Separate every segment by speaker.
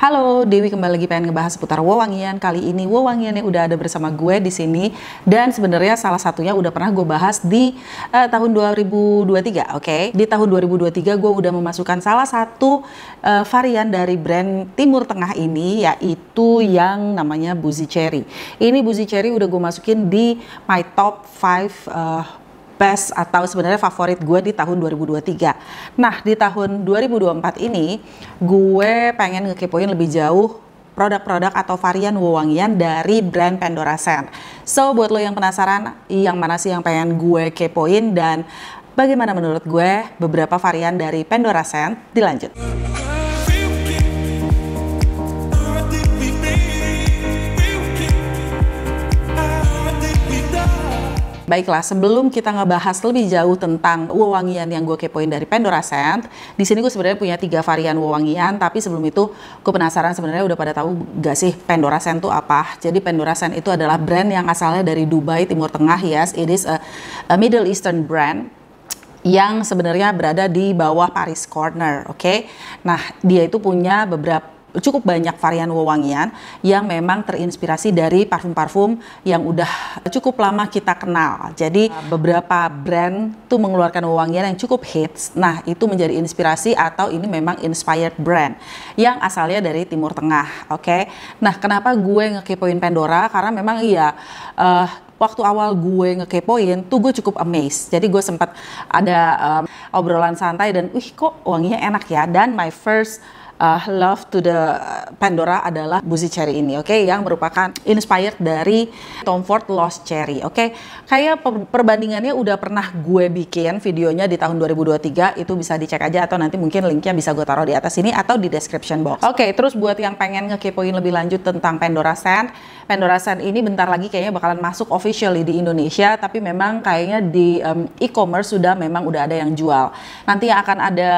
Speaker 1: Halo, Dewi kembali lagi pengen ngebahas seputar wewangian. Kali ini wewangiannya udah ada bersama gue di sini dan sebenarnya salah satunya udah pernah gue bahas di tahun 2023, oke? Di tahun 2023 gue udah memasukkan salah satu varian dari brand Timur Tengah ini, yaitu yang namanya Boozy Cherry. Ini Boozy Cherry udah gue masukin di my top 5 best atau sebenarnya favorit gue di tahun 2023. Nah, di tahun 2024 ini gue pengen ngekepoin lebih jauh produk-produk atau varian wewangian dari brand Pandora Scent. So, buat lo yang penasaran yang mana sih yang pengen gue kepoin dan bagaimana menurut gue beberapa varian dari Pandora Scent, dilanjut. Baiklah, sebelum kita ngebahas lebih jauh tentang wewangian yang gue kepoin dari Pandora Scent, di sini gue sebenarnya punya 3 varian wewangian, tapi sebelum itu gue penasaran sebenarnya udah pada tahu gak sih Pandora Scent itu apa? Jadi Pandora Scent itu adalah brand yang asalnya dari Dubai, Timur Tengah. Yes, it is a Middle Eastern brand yang sebenarnya berada di bawah Paris Corner, oke? Nah, dia itu punya cukup banyak varian wewangian yang memang terinspirasi dari parfum-parfum yang udah cukup lama kita kenal. Jadi beberapa brand tuh mengeluarkan wewangian yang cukup hits. Nah, itu menjadi inspirasi atau ini memang inspired brand yang asalnya dari Timur Tengah, oke? Nah, kenapa gue ngekepoin Pandora? Karena memang waktu awal gue ngekepoin tuh gue cukup amazed. Jadi gue sempat ada obrolan santai dan kok wanginya enak ya. Dan my first love to the Pandora adalah Boozy Cherry ini, oke, yang merupakan inspired dari Tom Ford Lost Cherry, oke. Kayak perbandingannya udah pernah gue bikin videonya di tahun 2023, itu bisa dicek aja atau nanti mungkin linknya bisa gue taruh di atas ini atau di description box. Oke, terus buat yang pengen ngekepoin lebih lanjut tentang Pandora Scent ini bentar lagi kayaknya bakalan masuk officially di Indonesia, tapi memang kayaknya di e-commerce sudah memang udah ada yang jual. Nanti akan ada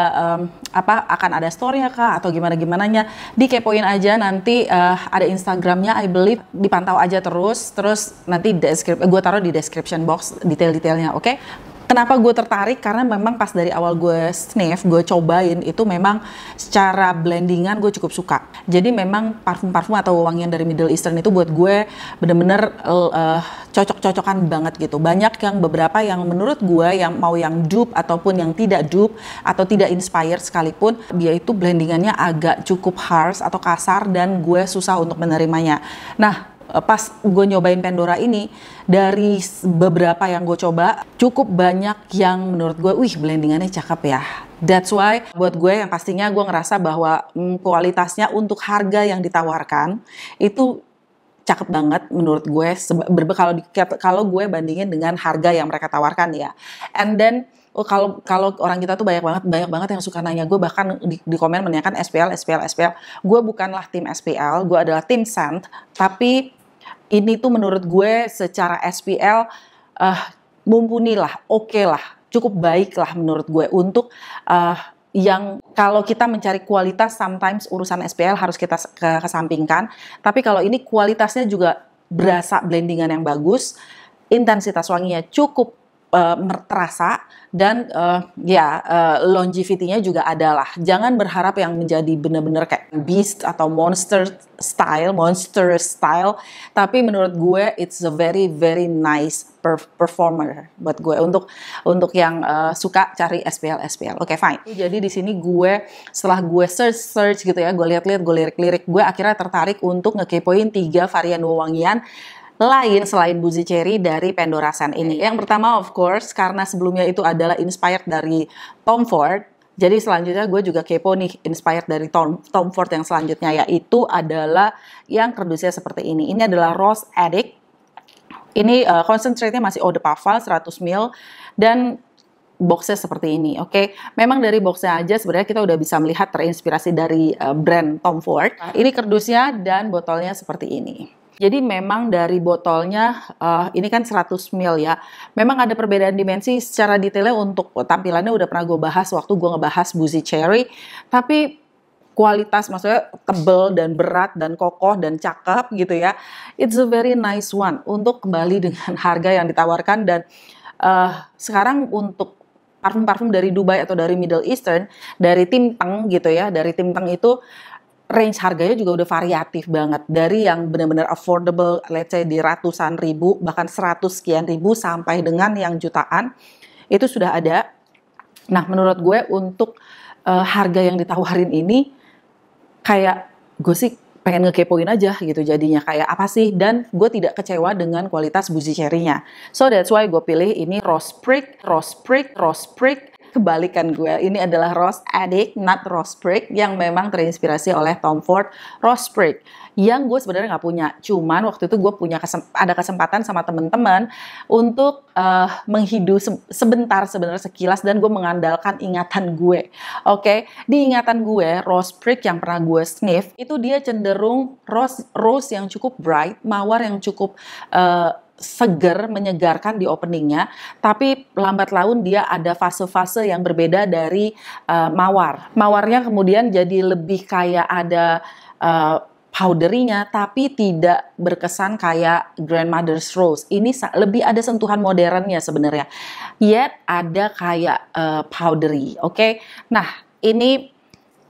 Speaker 1: akan ada story-nya kah atau gimana-gimananya, dikepoin aja, nanti ada Instagramnya, I believe, dipantau aja terus nanti gue taruh di description box detail-detailnya, oke? Kenapa gue tertarik? Karena memang pas dari awal gue sniff, gue cobain, itu memang secara blendingan gue cukup suka. Jadi memang parfum-parfum atau wewangian dari Middle Eastern itu buat gue bener-bener cocok-cocokan banget gitu. Banyak yang beberapa yang menurut gue yang mau yang dupe ataupun yang tidak dupe atau tidak inspired sekalipun, dia itu blendingannya agak cukup harsh atau kasar dan gue susah untuk menerimanya. Nah, pas gue nyobain Pandora ini, dari beberapa yang gue coba, cukup banyak yang menurut gue, blendingannya cakep ya. That's why buat gue yang pastinya gue ngerasa bahwa kualitasnya untuk harga yang ditawarkan itu cakep banget menurut gue. Kalau gue bandingin dengan harga yang mereka tawarkan ya. And then kalau orang kita tuh banyak banget yang suka nanya gue, bahkan di komen menanyakan SPL. Gue bukanlah tim SPL, gue adalah tim Scent, tapi ini tuh menurut gue secara SPL mumpuni lah, oke lah, cukup baik lah menurut gue untuk yang kalau kita mencari kualitas, sometimes urusan SPL harus kita kesampingkan, tapi kalau ini kualitasnya juga berasa blendingan yang bagus, intensitas wanginya cukup terasa, dan longevity-nya juga adalah. Jangan berharap yang menjadi benar-benar kayak beast atau monster style, tapi menurut gue it's a very very nice performer buat gue untuk yang suka cari SPL. Oke, fine. Jadi di sini gue setelah gue search gitu ya, gue lihat-lihat, gue lirik-lirik, gue akhirnya tertarik untuk ngekepoin 3 varian wewangian lain selain Boozy Cherry dari Pandora Scent ini. Yang pertama of course karena sebelumnya itu adalah inspired dari Tom Ford. Jadi selanjutnya gue juga kepo nih, inspired dari Tom Ford yang selanjutnya, yaitu adalah yang kerdusnya seperti ini. Ini adalah Rose Addict. Ini concentrate-nya masih eau de parfum 100 ml dan boxnya seperti ini, oke. Memang dari boxnya aja sebenarnya kita udah bisa melihat terinspirasi dari brand Tom Ford. Ini kerdusnya dan botolnya seperti ini. Jadi memang dari botolnya, ini kan 100 ml ya, memang ada perbedaan dimensi secara detailnya. Untuk tampilannya udah pernah gue bahas waktu gue ngebahas Boozy Cherry, tapi kualitas maksudnya tebel dan berat dan kokoh dan cakep gitu ya, it's a very nice one untuk kembali dengan harga yang ditawarkan. Dan sekarang untuk parfum-parfum dari Dubai atau dari Middle Eastern, dari Tim Teng gitu ya, dari Tim Teng itu range harganya juga udah variatif banget. Dari yang benar-benar affordable, let's say di ratusan ribu, bahkan 100 sekian ribu, sampai dengan yang jutaan, itu sudah ada. Nah, menurut gue untuk harga yang ditawarin ini, kayak gue sih pengen ngekepoin aja gitu jadinya, kayak apa sih, dan gue tidak kecewa dengan kualitas Boozy Cherry-nya. So that's why gue pilih ini Rose Prick. Kebalikan gue, ini adalah Rose Addict, not Rose Prick, yang memang terinspirasi oleh Tom Ford Rose Prick, yang gue sebenarnya nggak punya. Cuman waktu itu gue punya ada kesempatan sama temen-temen untuk menghidu sebentar, sebenarnya sekilas, dan gue mengandalkan ingatan gue. Oke, di ingatan gue, Rose Prick yang pernah gue sniff, itu dia cenderung rose yang cukup bright, mawar yang cukup seger, menyegarkan di openingnya, tapi lambat laun dia ada fase-fase yang berbeda dari mawar. Mawarnya kemudian jadi lebih kayak ada powderinya, tapi tidak berkesan kayak Grandmother's Rose. Ini lebih ada sentuhan modernnya sebenarnya. Yet ada kayak powdery, oke? Nah, ini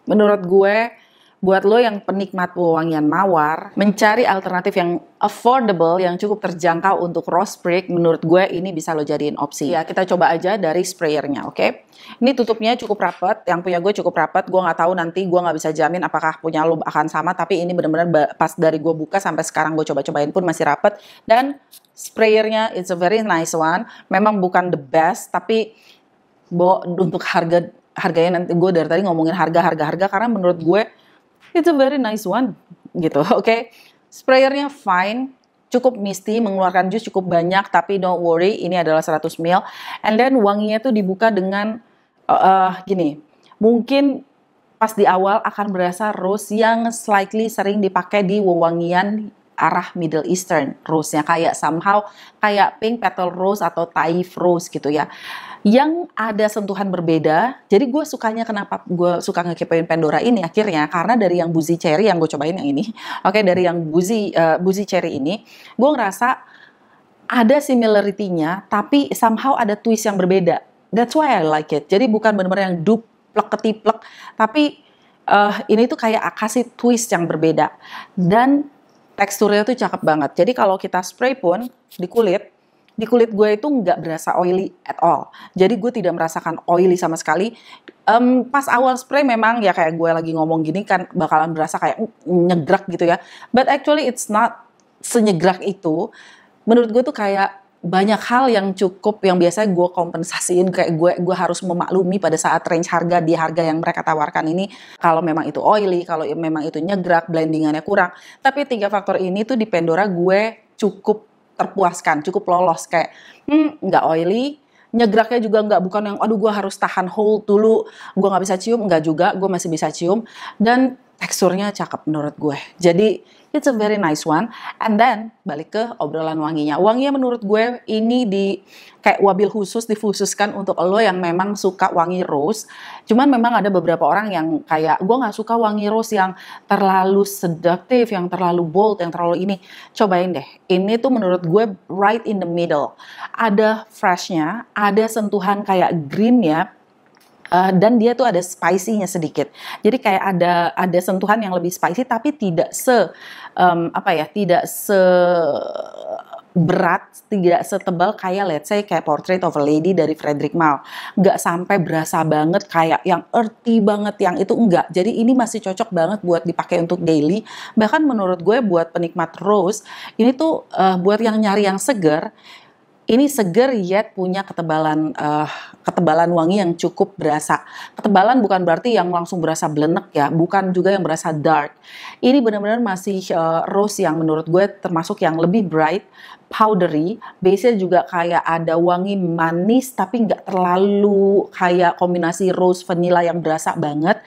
Speaker 1: menurut gue, buat lo yang penikmat wewangian mawar, mencari alternatif yang affordable, yang cukup terjangkau untuk Rose Prick, menurut gue ini bisa lo jadiin opsi. Ya, kita coba aja dari sprayernya, oke? Ini tutupnya cukup rapat, yang punya gue cukup rapat. Gue nggak tahu nanti, gue nggak bisa jamin apakah punya lo akan sama, tapi ini benar-benar pas dari gue buka sampai sekarang gue coba-cobain pun masih rapat. Dan sprayernya it's a very nice one. Memang bukan the best, tapi untuk harganya nanti, gue dari tadi ngomongin harga karena menurut gue it's a very nice one, gitu, oke? Sprayernya fine, cukup misty, mengeluarkan jus cukup banyak, tapi don't worry, ini adalah 100 ml. And then wanginya tuh dibuka dengan gini, mungkin pas di awal akan berasa rose yang slightly sering dipakai di wewangian arah Middle Eastern rose-nya, kayak somehow kayak pink petal rose atau Taif rose gitu ya, yang ada sentuhan berbeda. Jadi gue sukanya, kenapa gue suka ngekepoin Pandora ini akhirnya, karena dari yang Boozy Cherry yang gue cobain yang ini, oke, dari yang Boozy Cherry ini, gue ngerasa ada similarity-nya, tapi somehow ada twist yang berbeda. That's why I like it. Jadi bukan benar-benar yang duplek ketiplek, tapi ini tuh kayak kasih twist yang berbeda. Dan teksturnya tuh cakep banget. Jadi kalau kita spray pun di kulit gue itu nggak berasa oily at all. Jadi gue tidak merasakan oily sama sekali. Pas awal spray memang ya kayak gue lagi ngomong gini kan bakalan berasa kayak nyegrak gitu ya. But actually it's not senyegrak itu. Menurut gue tuh kayak banyak hal yang cukup, yang biasanya gue kompensasiin, kayak gue harus memaklumi pada saat range harga di harga yang mereka tawarkan ini, kalau memang itu oily, kalau memang itu nyegrak, blendingannya kurang. Tapi 3 faktor ini tuh di Pandora gue cukup terpuaskan, cukup lolos, kayak nggak oily, nyegraknya juga nggak, bukan yang aduh gue harus tahan hold dulu, gue nggak bisa cium, nggak juga, gue masih bisa cium, dan teksturnya cakep menurut gue. Jadi it's a very nice one. And then balik ke obrolan wanginya. Wanginya menurut gue ini di kayak wabil khusus, dikhususkan untuk lo yang memang suka wangi rose. Cuman memang ada beberapa orang yang kayak gue nggak suka wangi rose yang terlalu seductive, yang terlalu bold, yang terlalu ini. Cobain deh. Ini tuh menurut gue right in the middle. Ada freshnya, ada sentuhan kayak green ya. Dan dia tuh ada spicy-nya sedikit. Jadi kayak ada sentuhan yang lebih spicy, tapi tidak tidak berat, tidak setebal kayak let's say kayak Portrait of a Lady dari Frederic Malle. Nggak sampai berasa banget kayak yang earthy banget, yang itu enggak. Jadi ini masih cocok banget buat dipakai untuk daily. Bahkan menurut gue buat penikmat rose, ini tuh buat yang nyari yang seger. Ini seger yet punya ketebalan wangi yang cukup berasa. Ketebalan bukan berarti yang langsung berasa blenek ya, bukan juga yang berasa dark. Ini benar-benar masih rose yang menurut gue termasuk yang lebih bright, powdery. Base-nya juga kayak ada wangi manis tapi nggak terlalu kayak kombinasi rose vanilla yang berasa banget.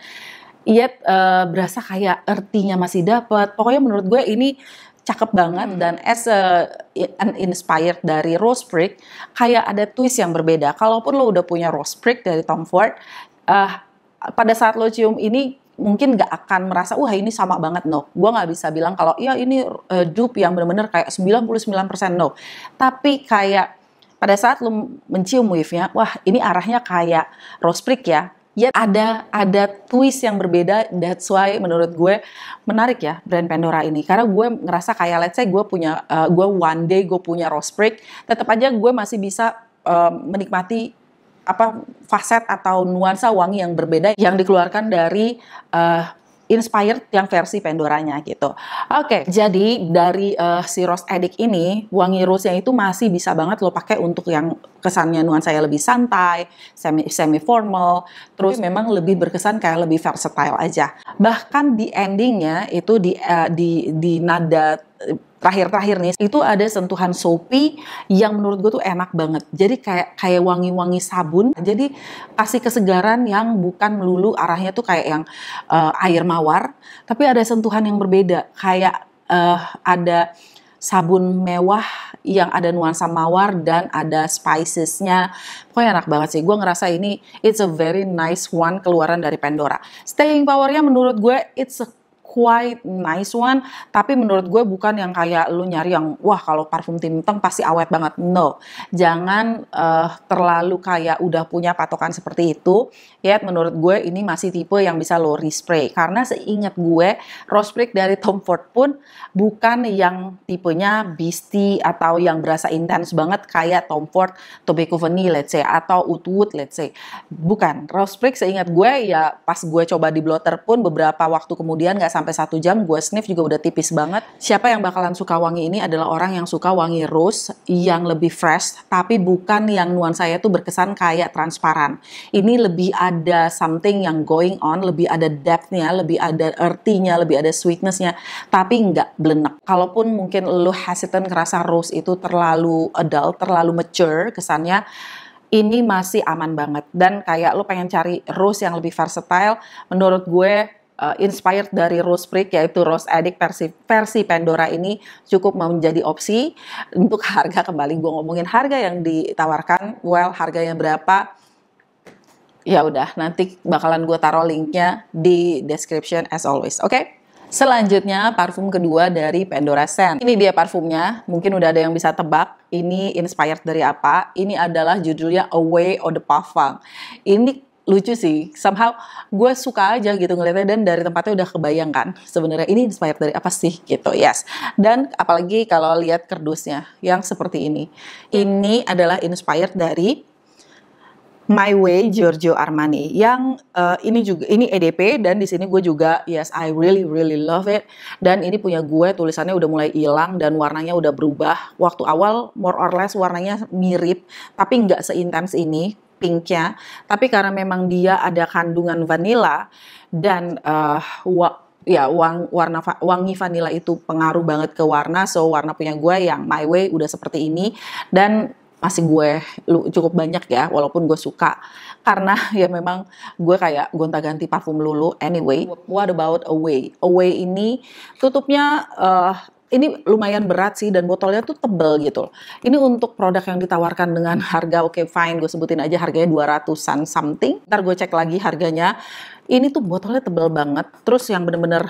Speaker 1: Yet berasa kayak earthy-nya masih dapat. Pokoknya menurut gue ini cakep banget, dan as an inspired dari Rose Prick, kayak ada twist yang berbeda. Kalaupun lo udah punya Rose Prick dari Tom Ford, pada saat lo cium ini mungkin nggak akan merasa, wah ini sama banget, no. Gue nggak bisa bilang kalau ya ini dupe yang benar-benar kayak 99% no. Tapi kayak pada saat lo mencium wave-nya, wah ini arahnya kayak Rose Prick ya. Yet ada twist yang berbeda. That's why menurut gue menarik ya brand Pandora ini. Karena gue ngerasa kayak let's say gue one day gue punya rose prick, tetap aja gue masih bisa menikmati faset atau nuansa wangi yang berbeda yang dikeluarkan dari inspired yang versi Pandoranya gitu. Oke, jadi dari si Rose Addict ini, wangi rose-nya itu masih bisa banget lo pakai untuk yang kesannya nuansanya lebih santai, semi formal, terus memang lebih berkesan kayak lebih versatile aja. Bahkan di endingnya itu di nada terakhir nih itu ada sentuhan soapy yang menurut gue tuh enak banget. Jadi kayak wangi-wangi sabun. Jadi kasih kesegaran yang bukan melulu arahnya tuh kayak yang air mawar, tapi ada sentuhan yang berbeda. Kayak ada sabun mewah yang ada nuansa mawar dan ada spicesnya. Pokoknya enak banget sih. Gue ngerasa ini it's a very nice one keluaran dari Pandora. Staying powernya menurut gue it's a quite nice one, tapi menurut gue bukan yang kayak lu nyari yang wah kalau parfum Timteng pasti awet banget. No, jangan terlalu kayak udah punya patokan seperti itu. Ya, menurut gue ini masih tipe yang bisa lo respray. Karena seingat gue, Rose Prick dari Tom Ford pun bukan yang tipenya beastie atau yang berasa intens banget kayak Tom Ford Tobacco Vanille let's say atau Oud Wood let's say. Bukan, Rose Prick seingat gue ya pas gue coba di blotter pun beberapa waktu kemudian nggak sampai 1 jam gue sniff juga udah tipis banget. Siapa yang bakalan suka wangi ini adalah orang yang suka wangi rose yang lebih fresh tapi bukan yang nuansanya tuh berkesan kayak transparan. Ini lebih ada something yang going on, lebih ada depth-nya, lebih ada earthy-nya, lebih ada sweetness-nya, tapi nggak blenek. Kalaupun mungkin lo hesitant ngerasa rose itu terlalu adult, terlalu mature kesannya, ini masih aman banget. Dan kayak lo pengen cari rose yang lebih versatile, menurut gue inspired dari Rose Prick yaitu Rose Addict versi Pandora ini cukup menjadi opsi. Untuk harga, kembali gue ngomongin harga yang ditawarkan, well harganya berapa? Ya udah, nanti bakalan gue taruh linknya di description as always, oke? Selanjutnya parfum kedua dari Pandora Scent. Ini dia parfumnya, mungkin udah ada yang bisa tebak ini inspired dari apa. Ini adalah judulnya Away Eau de Parfum. Ini lucu sih, somehow gue suka aja gitu ngeliatnya, dan dari tempatnya udah kebayang kan sebenarnya ini inspired dari apa sih gitu. Yes, dan apalagi kalau lihat kerdusnya yang seperti ini adalah inspired dari My Way Giorgio Armani yang ini EDP, dan di sini gue juga yes I really love it, dan ini punya gue tulisannya udah mulai hilang dan warnanya udah berubah. Waktu awal more or less warnanya mirip tapi nggak seintens ini pinknya, tapi karena memang dia ada kandungan vanilla dan wangi vanilla itu pengaruh banget ke warna, so warna punya gue yang My Way udah seperti ini, dan masih gue cukup banyak ya, walaupun gue suka karena ya memang gue kayak gonta-ganti parfum lulu. Anyway, what about Away? Away ini tutupnya ini lumayan berat sih, dan botolnya tuh tebel gitu. Ini untuk produk yang ditawarkan dengan harga oke, fine, gue sebutin aja harganya 200-an something. Ntar gue cek lagi harganya. Ini tuh botolnya tebel banget, terus yang bener-bener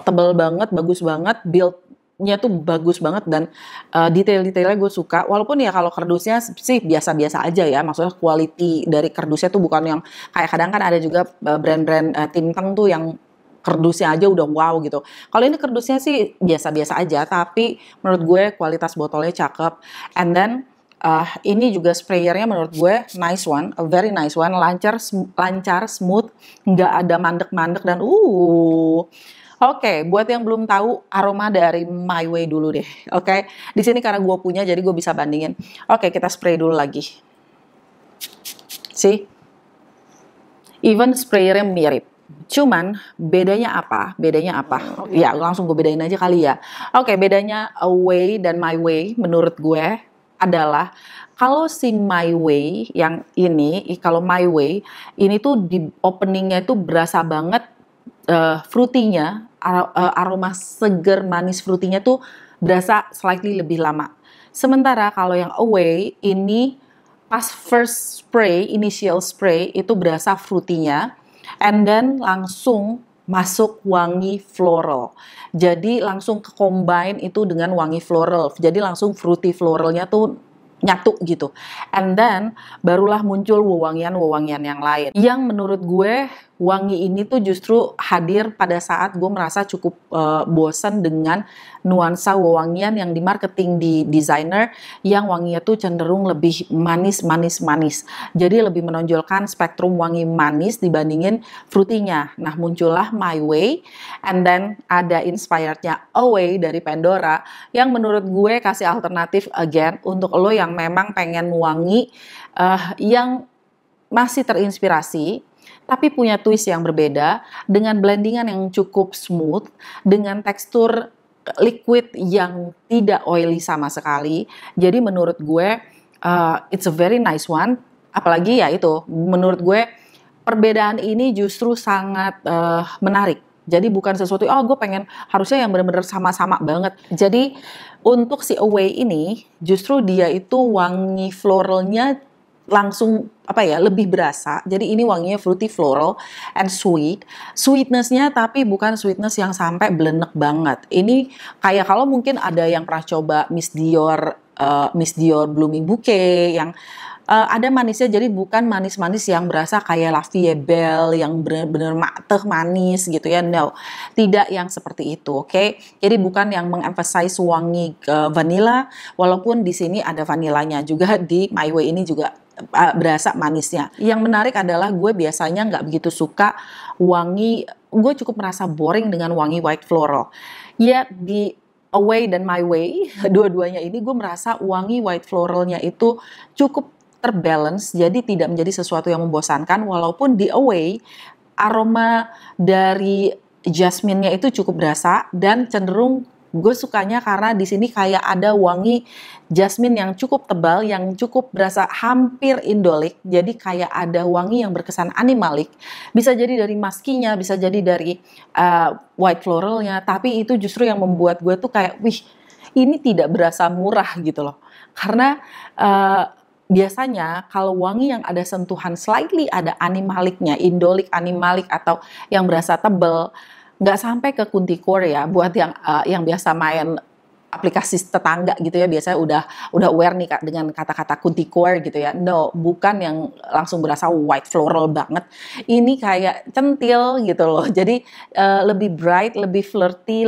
Speaker 1: tebel banget, bagus banget, build-nya tuh bagus banget, dan detail-detailnya gue suka. Walaupun ya kalau kardusnya sih biasa-biasa aja ya, maksudnya quality dari kardusnya tuh bukan yang kayak kadang kan ada juga brand-brand Timteng tuh yang kerdusnya aja udah wow gitu. Kalau ini kerdusnya sih biasa-biasa aja, tapi menurut gue kualitas botolnya cakep. And then ini juga sprayernya menurut gue nice one, a very nice one, lancar, smooth, nggak ada mandek-mandek, dan Oke, buat yang belum tahu aroma dari My Way dulu deh. Oke, di sini karena gue punya jadi gue bisa bandingin. Oke, kita spray dulu lagi. See? Even sprayernya mirip. Cuman bedanya apa? Ya langsung gue bedain aja kali ya. Oke, bedanya Away dan My Way menurut gue adalah kalau si My Way yang ini, kalau My Way ini tuh di openingnya itu berasa banget fruity-nya, aroma seger manis fruity-nya tuh berasa slightly lebih lama. Sementara kalau yang Away ini pas first spray, initial spray itu berasa fruity-nya, and then langsung masuk wangi floral. Jadi langsung ke combine itu dengan wangi floral. Jadi langsung fruity floralnya tuh nyatu gitu. And then barulah muncul wewangian-wewangian yang lain. Yang menurut gue wangi ini tuh justru hadir pada saat gue merasa cukup bosan dengan nuansa wewangian yang di marketing di designer yang wanginya tuh cenderung lebih manis. Jadi lebih menonjolkan spektrum wangi manis dibandingin fruity-nya. Nah, muncullah My Way, and then ada inspired-nya Away dari Pandora yang menurut gue kasih alternatif again untuk lo yang memang pengen wangi yang masih terinspirasi tapi punya twist yang berbeda dengan blendingan yang cukup smooth, dengan tekstur liquid yang tidak oily sama sekali. Jadi menurut gue it's a very nice one. Apalagi ya itu, menurut gue perbedaan ini justru sangat menarik. Jadi bukan sesuatu, oh gue pengen harusnya yang benar-benar sama-sama banget. Jadi untuk si Away ini justru dia itu wangi floralnya langsung lebih berasa. Jadi ini wanginya fruity floral and sweet. Sweetness-nya tapi bukan sweetness yang sampai blenek banget. Ini kayak kalau mungkin ada yang pernah coba Miss Dior Blooming Bouquet yang ada manisnya, jadi bukan manis-manis yang berasa kayak La Vie Belle yang benar-benar mateh manis gitu ya. No, tidak yang seperti itu, oke? Jadi bukan yang mengemphasize wangi vanilla, walaupun di sini ada vanilanya juga di My Way ini juga berasa manisnya. Yang menarik adalah gue biasanya nggak begitu suka wangi, gue cukup merasa boring dengan wangi white floral. Ya di Away dan My Way, dua-duanya ini gue merasa wangi white floralnya itu cukup terbalance, jadi tidak menjadi sesuatu yang membosankan, walaupun di Away aroma dari jasmine-nya itu cukup berasa dan cenderung gue sukanya karena di sini kayak ada wangi jasmine yang cukup tebal, yang cukup berasa hampir indolik, jadi kayak ada wangi yang berkesan animalik. Bisa jadi dari maskinya, bisa jadi dari white floralnya, tapi itu justru yang membuat gue tuh kayak, wih, ini tidak berasa murah gitu loh. Karena biasanya kalau wangi yang ada sentuhan slightly ada animaliknya, indolik, animalik atau yang berasa tebel, nggak sampai ke kunti core ya. Buat yang biasa main aplikasi tetangga gitu ya, biasanya udah aware nih Kak dengan kata-kata kunti core gitu ya. No, bukan yang langsung berasa white floral banget. Ini kayak centil gitu loh. Jadi lebih bright, lebih flirty,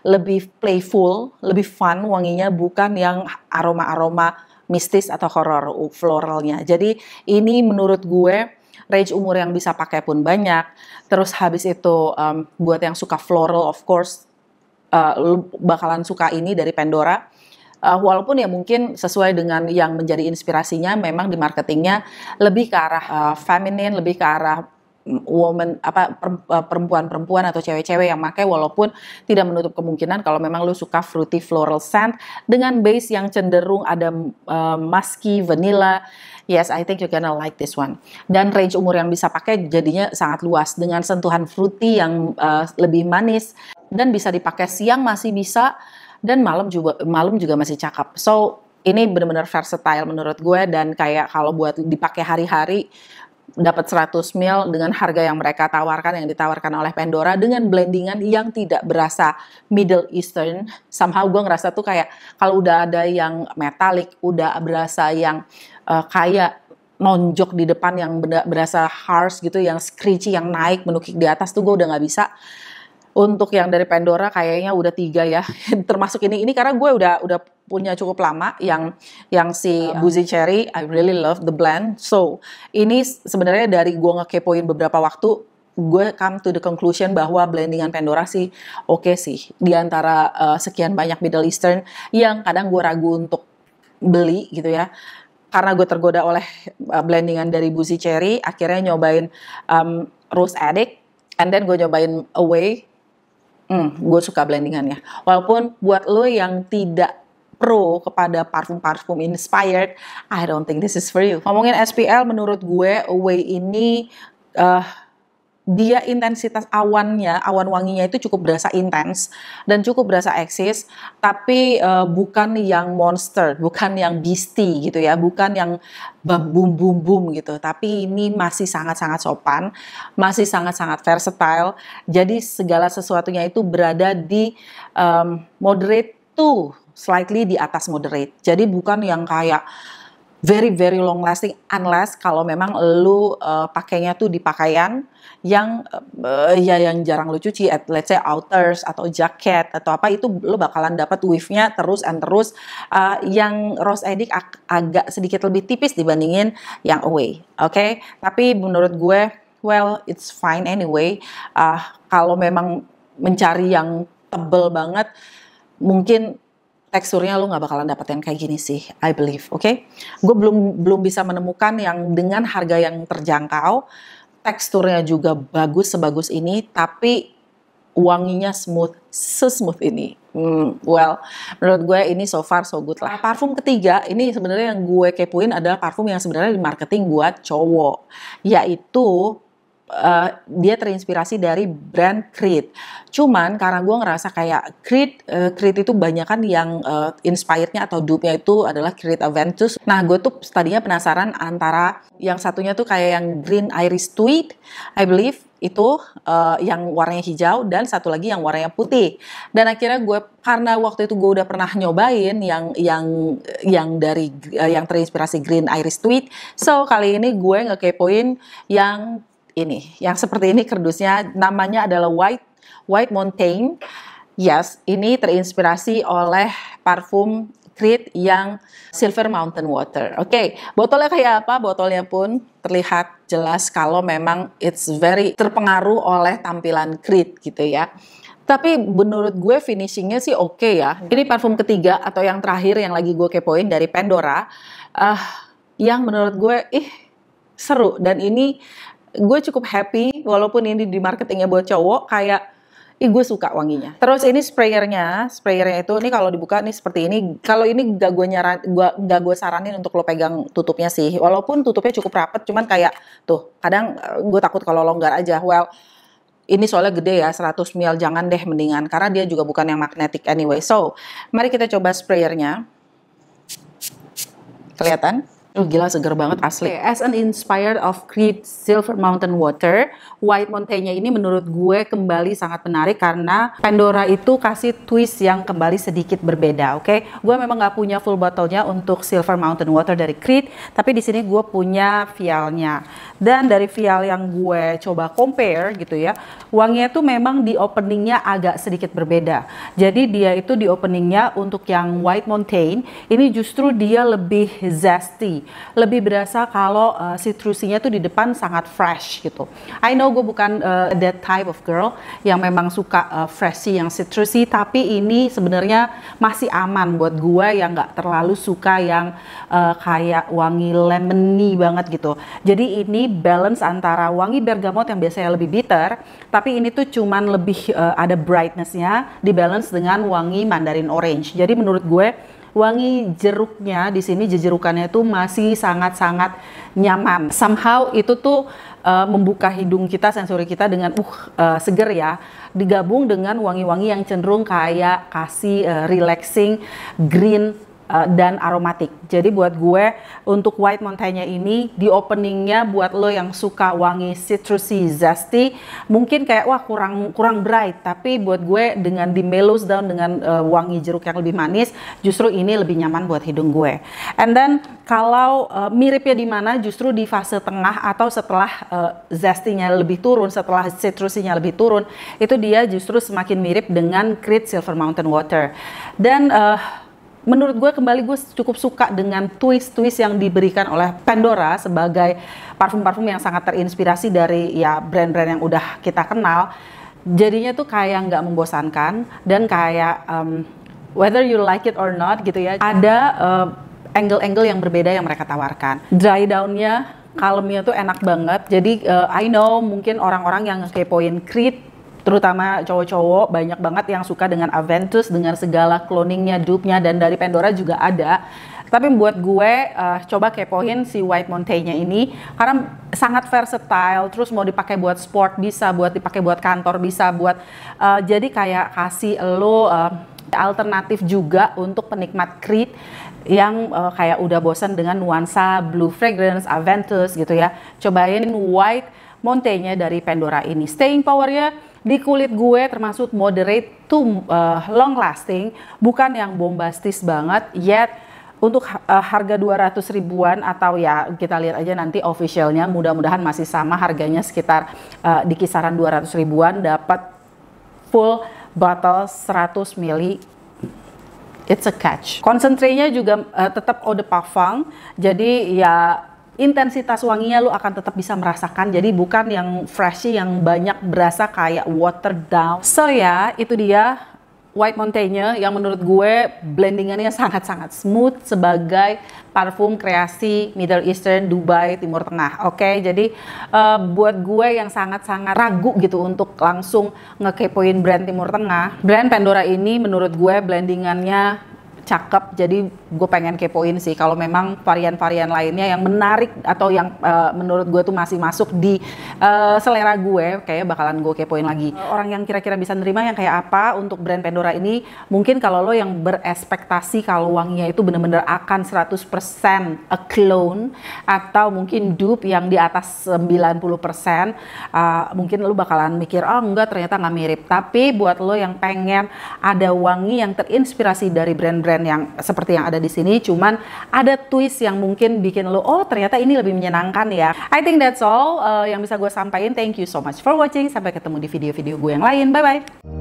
Speaker 1: lebih playful, lebih fun wanginya, bukan yang aroma-aroma mistis atau horror floralnya. Jadi ini menurut gue range umur yang bisa pakai pun banyak. Terus habis itu buat yang suka floral, of course lu bakalan suka ini dari Pandora. Walaupun ya mungkin sesuai dengan yang menjadi inspirasinya, memang di marketingnya lebih ke arah feminine, lebih ke arah woman perempuan-perempuan atau cewek-cewek yang pakai, walaupun tidak menutup kemungkinan kalau memang lu suka fruity floral scent dengan base yang cenderung ada musky, vanilla. Yes, I think you're gonna like this one. Dan range umur yang bisa pakai jadinya sangat luas dengan sentuhan fruity yang lebih manis dan bisa dipakai siang masih bisa dan malam juga masih cakep. So ini benar-benar versatile menurut gue, dan kayak kalau buat dipakai hari-hari dapat 100 ml dengan harga yang mereka tawarkan, yang ditawarkan oleh Pandora dengan blendingan yang tidak berasa Middle Eastern. Somehow gue ngerasa tuh kayak kalau udah ada yang metallic, udah berasa yang kayak nonjok di depan yang berasa harsh gitu, yang screechy, yang naik menukik di atas tuh gue udah nggak bisa. Untuk yang dari Pandora kayaknya udah 3 ya, termasuk ini karena gue udah punya cukup lama yang si Boozy Cherry. I really love the blend. So ini sebenarnya dari gue ngekepoin beberapa waktu, gue come to the conclusion bahwa blendingan Pandora sih oke sih di antara sekian banyak Middle Eastern yang kadang gue ragu untuk beli gitu ya. Karena gue tergoda oleh blendingan dari Boozy Cherry, akhirnya nyobain Rose Addict, and then gue nyobain Away. Gue suka blendingannya. Walaupun buat lo yang tidak pro kepada parfum-parfum inspired, I don't think this is for you. Ngomongin SPL, menurut gue Away ini dia intensitas awan wanginya itu cukup berasa intens dan cukup berasa eksis, tapi bukan yang monster, bukan yang beastie gitu ya, bukan yang boom boom boom gitu, tapi ini masih sangat-sangat sopan, masih sangat-sangat versatile. Jadi segala sesuatunya itu berada di moderate to slightly di atas moderate. Jadi bukan yang kayak very very long lasting, unless kalau memang lu pakainya tuh di pakaian yang ya yang jarang lu cuci, let's say outers atau jaket atau apa, itu lu bakalan dapat weave-nya terus and terus. Yang rose edict agak sedikit lebih tipis dibandingin yang away, oke? Tapi menurut gue, well, it's fine anyway. Kalau memang mencari yang tebel banget, mungkin teksturnya lu nggak bakalan dapet yang kayak gini sih, I believe, oke? Gue belum bisa menemukan yang dengan harga yang terjangkau, teksturnya juga bagus sebagus ini, tapi wanginya smooth, se-smooth ini. Well, menurut gue ini so far so good lah. Parfum ketiga, ini sebenarnya yang gue kepoin adalah parfum yang sebenarnya di marketing buat cowok, yaitu dia terinspirasi dari brand Creed. Cuman karena gue ngerasa kayak Creed itu banyakan yang inspirednya atau dupe-nya itu adalah Creed Aventus. Nah, gue tuh tadinya penasaran antara yang satunya tuh kayak yang Green Iris Tweed, I believe itu yang warnanya hijau, dan satu lagi yang warnanya putih. Dan akhirnya gue, karena waktu itu gue udah pernah nyobain yang dari yang terinspirasi Green Iris Tweed, so kali ini gue ngekepoin yang ini, yang seperti ini kerdusnya, namanya adalah White Mountain. Yes, ini terinspirasi oleh parfum Creed yang Silver Mountain Water. Oke, botolnya kayak apa? Botolnya pun terlihat jelas kalau memang it's very terpengaruh oleh tampilan Creed gitu ya. Tapi menurut gue finishingnya sih oke ya. Ini parfum ketiga atau yang terakhir yang lagi gue kepoin dari Pandora, yang menurut gue seru, dan ini gue cukup happy walaupun ini di marketingnya buat cowok, kayak gue suka wanginya. Terus ini sprayernya itu, ini kalau dibuka nih seperti ini. Kalau ini gak gue saranin untuk lo pegang tutupnya sih, walaupun tutupnya cukup rapet, cuman kayak tuh kadang gue takut kalau longgar aja. Well, ini soalnya gede ya, 100 ml, jangan deh mendingan, karena dia juga bukan yang magnetic anyway. So, mari kita coba sprayernya. Kelihatan? Gila, seger banget asli. As an inspired of Creed Silver Mountain Water, White Mountain-nya ini menurut gue kembali sangat menarik karena Pandora itu kasih twist yang kembali sedikit berbeda, oke? Gue memang nggak punya full botolnya untuk Silver Mountain Water dari Creed, tapi di sini gue punya vialnya. Dan dari vial yang gue coba compare gitu ya, wanginya tuh memang di openingnya agak sedikit berbeda. Jadi dia itu di openingnya untuk yang White Mountain, ini justru dia lebih zesty, lebih berasa kalau citrusinya tuh di depan sangat fresh gitu. I know gue bukan that type of girl yang memang suka freshy yang citrusy, tapi ini sebenarnya masih aman buat gue yang nggak terlalu suka yang kayak wangi lemony banget gitu. Jadi ini balance antara wangi bergamot yang biasanya lebih bitter, tapi ini tuh cuman lebih ada brightnessnya, dibalance dengan wangi mandarin orange. Jadi menurut gue wangi jeruknya di sini, jejerukannya itu masih sangat-sangat nyaman. Somehow itu tuh membuka hidung kita, sensori kita dengan seger ya. Digabung dengan wangi-wangi yang cenderung kayak kasih relaxing, green, dan aromatik. Jadi buat gue untuk White Mountain-nya ini di openingnya buat lo yang suka wangi citrusy, zesty, mungkin kayak wah kurang bright, tapi buat gue dengan di mellows down dengan wangi jeruk yang lebih manis, justru ini lebih nyaman buat hidung gue. And then kalau miripnya di mana, justru di fase tengah atau setelah zesty-nya lebih turun, setelah citrusy-nya lebih turun, itu dia justru semakin mirip dengan Creed Silver Mountain Water. Dan menurut gue kembali gue cukup suka dengan twist-twist yang diberikan oleh Pandora sebagai parfum-parfum yang sangat terinspirasi dari ya brand-brand yang udah kita kenal. Jadinya tuh kayak nggak membosankan dan kayak whether you like it or not gitu ya, ada angle-angle yang berbeda yang mereka tawarkan. Dry down-nya, kalemnya tuh enak banget. Jadi I know mungkin orang-orang yang ngekepoin Creed, terutama cowok-cowok, banyak banget yang suka dengan Aventus, dengan segala cloningnya, dupe-nya, dan dari Pandora juga ada. Tapi buat gue, coba kepoin si White Mountain-nya ini, karena sangat versatile, terus mau dipakai buat sport bisa, buat dipakai buat kantor bisa, buat jadi kayak kasih lo alternatif juga untuk penikmat Creed yang kayak udah bosan dengan nuansa blue fragrance, Aventus gitu ya. Cobain White Mountain-nya dari Pandora ini. Staying power-nya di kulit gue, termasuk moderate to long lasting, bukan yang bombastis banget, yet untuk harga 200 ribuan atau ya kita lihat aja nanti officialnya, mudah-mudahan masih sama harganya sekitar di kisaran 200 ribuan, dapat full bottle 100 ml. It's a catch. Konsentrenya juga tetap eau de parfum, jadi ya intensitas wanginya lu akan tetap bisa merasakan, jadi bukan yang freshy yang banyak berasa kayak watered down. So ya, itu dia White Mountain-nya yang menurut gue blendingannya sangat-sangat smooth sebagai parfum kreasi Middle Eastern, Dubai, Timur Tengah. Oke, jadi buat gue yang sangat-sangat ragu gitu untuk langsung ngekepoin brand Timur Tengah, brand Pandora ini menurut gue blendingannya cakep, jadi gue pengen kepoin sih kalau memang varian-varian lainnya yang menarik atau yang menurut gue tuh masih masuk di selera gue, kayak bakalan gue kepoin lagi. Orang yang kira-kira bisa nerima yang kayak apa untuk brand Pandora ini, mungkin kalau lo yang berespektasi kalau wanginya itu bener-bener akan 100% a clone atau mungkin dupe yang di atas 90%, mungkin lo bakalan mikir, oh enggak, ternyata nggak mirip. Tapi buat lo yang pengen ada wangi yang terinspirasi dari brand-brand yang seperti yang ada di sini, cuman ada twist yang mungkin bikin lo, oh ternyata ini lebih menyenangkan ya. I think that's all yang bisa gue sampaikan. Thank you so much for watching. Sampai ketemu di video-video gue yang lain. Bye-bye.